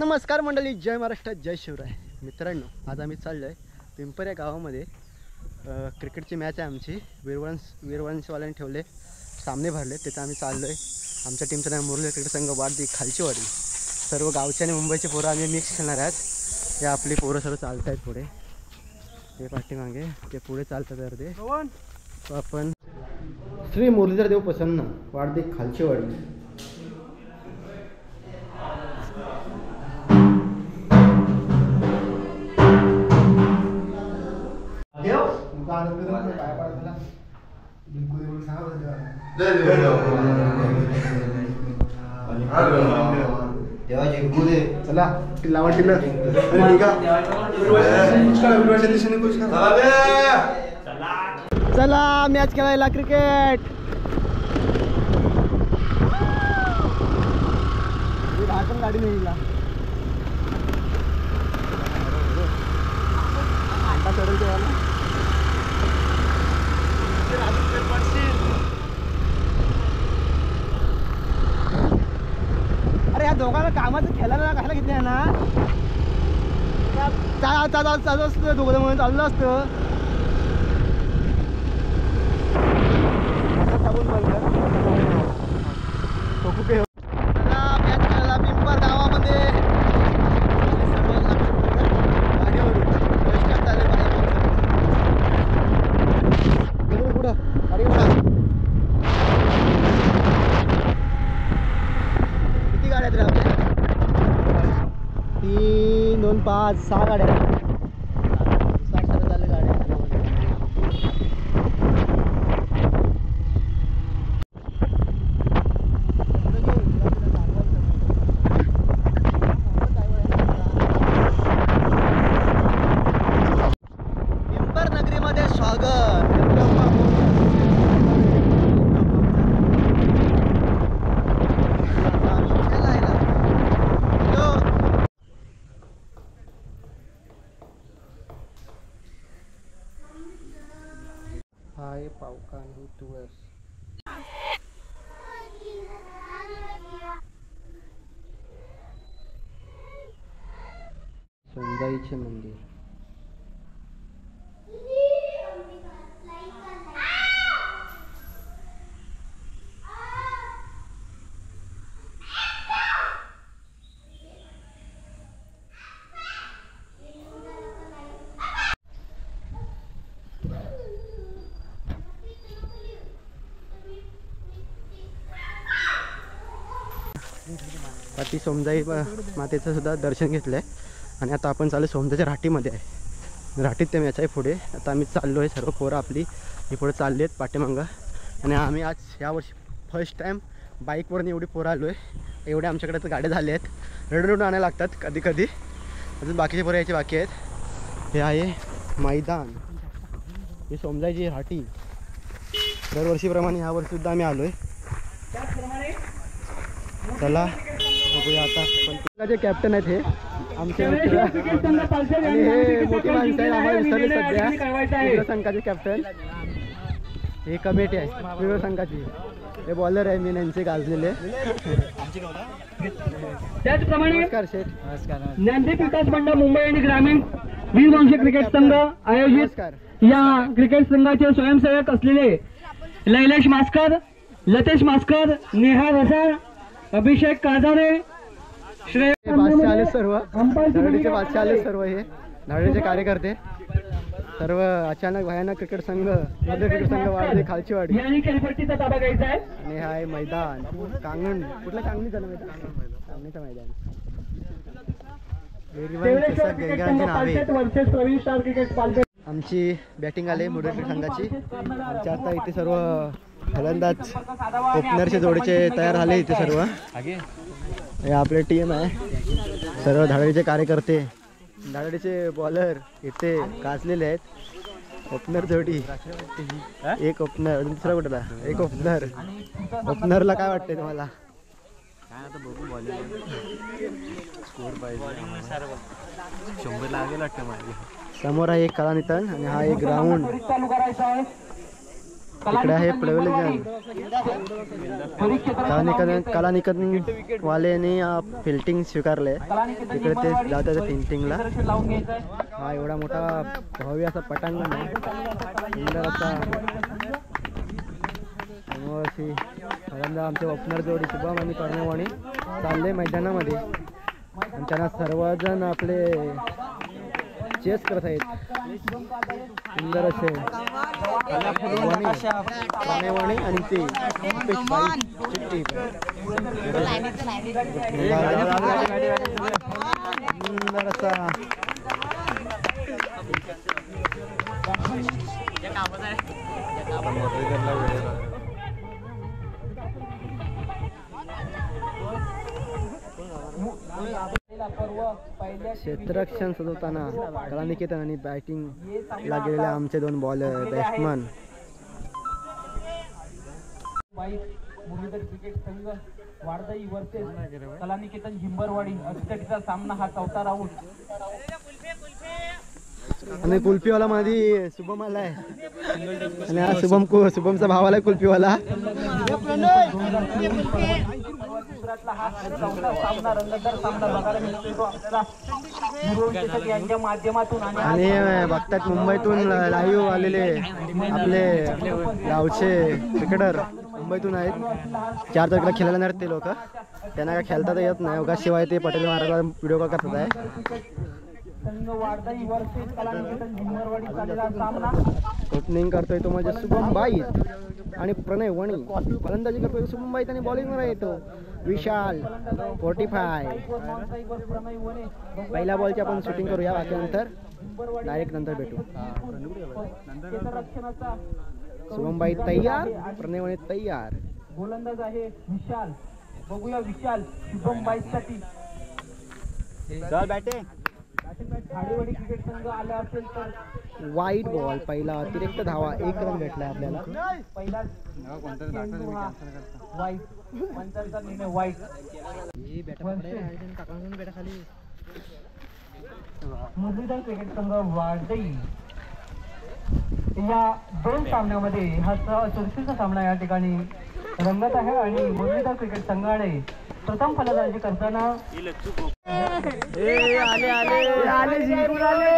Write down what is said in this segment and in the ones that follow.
नमस्कार मंडळी, जय महाराष्ट्र, जय शिवराय. मित्रांनो, आज आम्ही चाललो आहे पिंपर या गावामध्ये. क्रिकेटची मॅच आहे आमची. वीरवंशवाल्यांनी ठेवले सामने भरले, तिथं आम्ही चाललो आहे. आमच्या टीमचं नाव मुरली क्रिकेट संघ वाडी खालचीवाडी. सर्व गावचे आणि मुंबईचे पोरं आम्ही मिक्स खेळणार आहेत. हे आपली पोरं सर्व चालत आहेत पुढे, ते पाठीमागे ते पुढे चालतात. तर ते तो आपण श्री मुरलीधर देव प्रसन्न वाडी खालचीवाडी. चला लावटीला चला मॅच खेळायला क्रिकेट. पण गाडी नाही चढेल तेव्हा. अरे या दोघांना कामाचं खेळायला घायला घेतले ना, चालू असतं दोघं म्हणून चाललं असतं. मॅच खेळायला पिंपर गावामध्ये. किती गाड्या आहेत रे आपल्या? 3, 2, 5, 6 गाड्या. 60 चालले गाड्या. पिंपर नगरीमध्ये स्वागत. हाय पावकान ही तुळस. सोंदाईचे मंदिर. पाठी सोमजाई मातेचं सुद्धा दर्शन घेतलं आहे. आणि आता आपण चालू सोमजाच्या राठीमध्ये आहे. राठीत ते मॅच आहे पुढे. आता आम्ही चाललो आहे, सर्व पोरं आपली ही पुढे चालली आहेत पाठीमागं. आणि आम्ही आज यावर्षी फर्स्ट टाईम बाईकवरून एवढी पोरं आलो आहे. एवढे आमच्याकडे तर गाड्या झाल्या आहेत. रडून आणायला लागतात कधी कधी. अजून बाकीचे पोरं यायचे बाकी आहेत. हे आहे मैदान, ही सोमजाईची राठी. दरवर्षीप्रमाणे यावर्षीसुद्धा आम्ही आलो आहे. चला बघूया आता. पण जे कॅप्टन आहेत हे आमचे मित्र आणि हे मोठी माणसं आहेत. आम्हाला विसरले सध्या. संघाचे कॅप्टन, हे कमिटी आहे विविध संघाची. हे बॉलर आहे मी यांचे गाजलेले. त्याचप्रमाणे नमस्कार शेठ. ज्ञानदीप विकास मंडळ मुंबई आणि ग्रामीण वीरवंशी क्रिकेट संघ आयोजित या क्रिकेट संघाचे स्वयंसेवक असलेले लैलेश मास्कर, लतेश मास्कर, नेहा रसाळ, अभिषेक काजारे, श्रेय बादशाह आले सर्व. धारडीचे बादशाह आले सर्व. हे धारडीचे कार्यकर्ते सर्व. अचानक भयानक क्रिकेट संघ, क्रिकेट संघ वाढले खालचीवाडी. यांनी खेळपट्टीचा ताबा घ्यायचा आहे. आणि हा आहे मैदान कांगण. कुठल्या कांगणीचं मैदान? कांगणीचं मैदान. आमची बॅटिंग आले मुरली क्रिकेट संघाची. आमच्या आता इथे सर्व फलंदाज ओपनरचे जोडीचे तयार झाले इथे सर्व. हे आपले टीम आहे सर्व. धाडीचे कार्यकर्ते, धाडीचे बॉलर इथे गाजलेले आहेत. ओपनर जोडी, एक ओपनर, दुसरा कुठला एक ओपनर. ओपनरला काय वाटतंय तुम्हाला? काय आता बघू, बॉलिंग स्कोर पाहिजे. 100 लागेल वाटतं माझे. समोर आहे एक कलानितन आणि हा एक ग्राउंड. इकडे आहे प्रवेलिजन कलानिकन वाल्याने फिल्टिंग स्वीकारले. तिकडे ते जातात फिल्टिंगला. हा एवढा मोठा भव्य असा पटांगण आहे. सुंदर असा आमचे ओपनर जोडी शुभम आणि कर्णवाणी चालले मैदानामध्ये आणि त्यांना सर्वजण आपले चेस करत आहेत. सुंदर असे प्रणयवाणी आणि ते चिट्टी सुंदर असा क्षेत्ररक्षण सजवताना कलानिकेतन आणि बॅटिंग ला गेलेले आमचे दोन बॉलर बॅट्समन. क्रिकेट संघ वाडदाई वर्सेस कलानिकेतन झिंबरवाडी अष्टकीचा सामना हा 4था राऊंड. आणि कुल्फीवाला मध्ये शुभम आलाय आणि हा शुभमचा भाव आलाय कुल्फीवाला. आणि बघतात मुंबईतून लाईव्ह आलेले आपले गावचे क्रिकेटर मुंबईतून आहेत. 4 तारखेला खेळायला येणार ते लोक. त्यांना काय खेळता येत नाही उगा शिवाय ते पटेल महाराजला व्हिडिओ कॉल करत आहे. ओपनिंग करतोय तो म्हणजे शुभम बाईत आणि प्रणय वणी. फलंदाजी करतोय शुभम बाईत आणि बॉलिंगवर येतो विशाल 45. पहिल्या बॉलची आपण शूटिंग करूया. बाकीनंतर डायरेक्ट नंतर भेटू. शुभम बाईत तयार, प्रणय वणी तयार. गोलंदाज आहे विशाल. बघूया विशाल शुभम बाईत साठी बॅटिंग. खाडीवाडी क्रिकेट संघ आला असेल तर वाईट बॉल. पहिला अतिरिक्त धावा 1 रन भेटलाय आपल्याला. पहिला वाईट पंचांचा निर्णय वाईट. मुरलीधर क्रिकेट संघ वाडदई या 2 सामन्यामध्ये हा चुरशीचा सामना या ठिकाणी रंगत आहे आणि मुरलीधर क्रिकेट संघाने प्रथम फलंदाजी करताना आले जिंकून आले.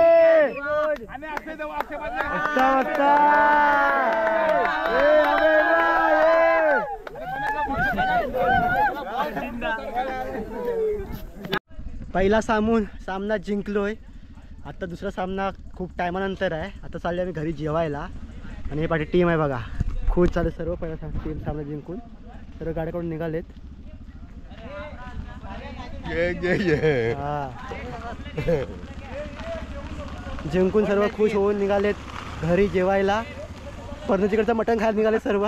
पहिला सामना जिंकलोय. आता दुसरा सामना खूप टायमानंतर आहे. आता चालले आम्ही घरी जेवायला आणि हे पाठी टीम आहे बघा. खूप चालू सर्व पहिला टीम सामना जिंकून सर्व गाड्याकडून निघालेत. जिंकून सर्व खुश होऊन निघालेत घरी जेवायला. परनजीकडचं मटण खायला निघाले सर्व.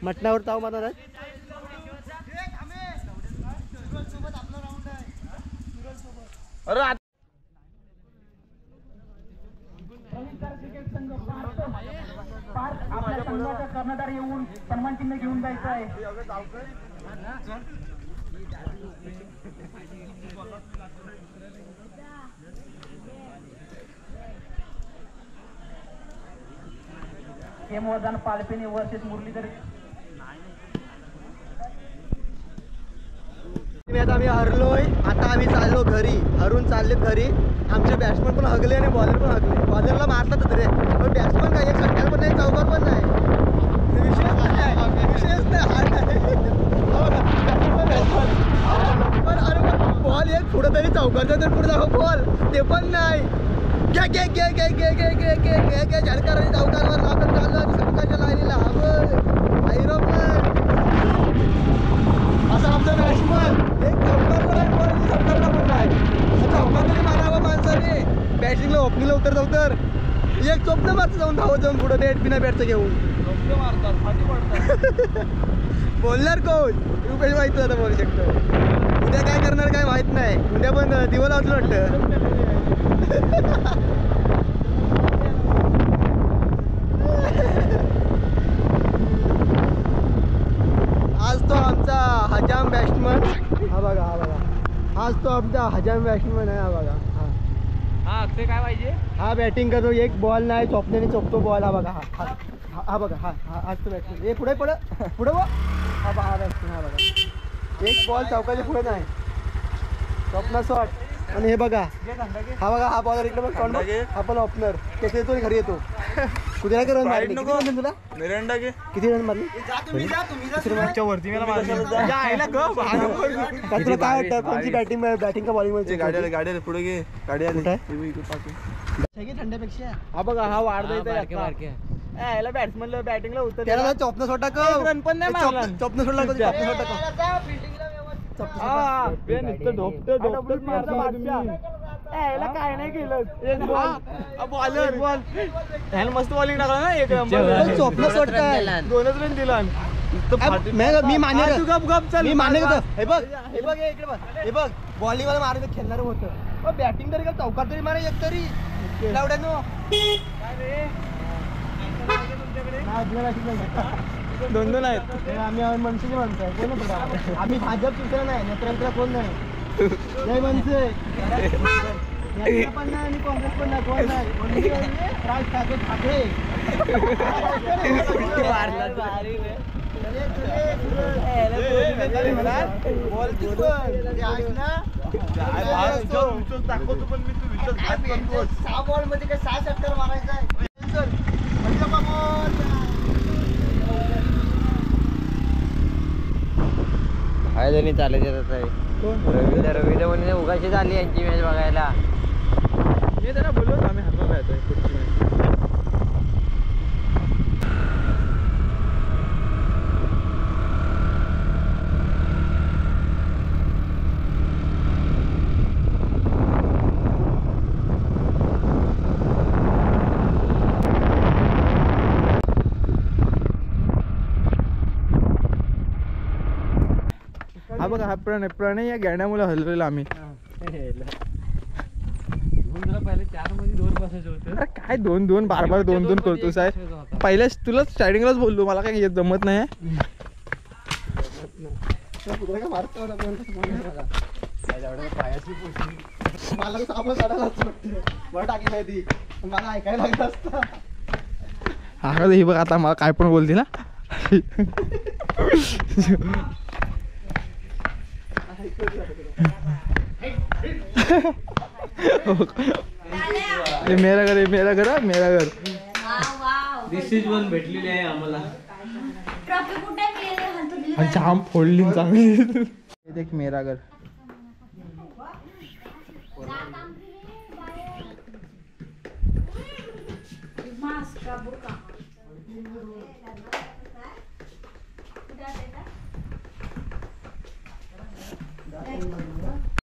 मटणावर ताव मारणार. आपल्या संघाचा कर्णधार येऊन सन्मान चिन्ह घेऊन जायचं आहे. हेमवर्धन पालपेने वर्सेस मुरलीधर. आता आम्ही हरलोय. आता आम्ही चाललो घरी. हरून चाललेत घरी. आमचे बॅट्समन पण हगले आणि बॉलर पण हगले. बॉलरला मारतातच रे पण बॅट्समन काय एक सट्ट्याला पण नाही चौकार पण नाही. विशेष पण अरे बॉल एक पुढं तरी चौकारचा तर पुढे जाऊ बॉल ते पण नाही. झडकारांनी चौकारवर आपण चाललो आणि षटकाच्या लाईनीला असा आमचा बॅट्समन एक चौकारला पण नाही. चौकार तरी मारावं माणसाने. बॅटिंगला ओपनिंगला उतर एक चोपणं मारतं जाऊन धावत जाऊन पुढं नेट बिना बॅटचं घेऊन बोलणार कोण रुपेश माहिती आता बोलू शकतो. उद्या काय करणार काय माहित नाही. उद्या पण दिवं लावलं वाटतं. आज तो आमचा हजाम बॅट्समन. हा बघा आज तो आमचा हजाम बॅट्समन आहे. हा बघा हा ते काय पाहिजे. हा बॅटिंग करतो. एक बॉल नाही चोपण्याने चोपतो बॉल. हा बघा हा हा बघा हा हा आज तो बॅट्समॅन हे पुढे पुढे पुढे बघ हा बघा हा बॅट्समॅन हा बघा एक बॉल चौकाच्या पुढे नाही स्वप्न शॉट आणि हे बघा हा बघा हा बॉलर इकडे बघ हा पण ओपनर कसं येतो घरी येतो कुठे काय रन मारली किती रन तुला मिरंडा घे किती रन मारली वरती मला तुला काय वाटतं कोणची बॅटिंग का बॉलिंग गाडी पुढे घे गाडी आली थंड्यापेक्षा हा बघा हा वाढ याला बॅट्समॅनला बॅटिंगला उतर त्याला चॉपनं सोडा रन पण नाही मारला चॉपनं सोडला काय नाही केलं बॉलर बॉल ह्याला मस्त बॉलिंग टाकला ना एक नंबर चॉपनं सोड काय 2च रन दिला मी माने मी माने हे बघ इकडे बघ हे बघ बॉलिंग वाला मारायचं खेळणार होतं बॅटिंग तरी का चौकात तरी मारा एक तरी दोन आहेत आम्ही मनसेची माणसं आहे कोण आम्ही भाजप शिवसेना नाही नेत्यांचा कोण नाही मनसे पण नाही आणि काँग्रेस पण नाही कोण नाही राज ठाकरे सहा बॉल मध्ये काय 6 षटकार मारायचा आहे हाय जणी चालत येतात रवींद्र म्हणे उगाची झाली यांची मॅच बघायला मी त्यांना बोललो आम्ही हातून राहतोय पुढची मॅच हा बघा हा प्रणय या गॅण्यामुळे हललेला आम्ही पहिले 4 मध्ये 2 बसायचे होते काय 2-2 बार 2-2 करतो साहेब पहिल्या तुला स्टार्टिंगलाच बोललो मला काय येत जमत नाही मला ऐकायला लागत असतं हा हे बघ आता मला काय पण बोलते ना मेरा घर मेरा घर मेरा घर दिस इज वन भेटलेली आहे आम्हाला जाम फोडली चांगली देख मेरा घर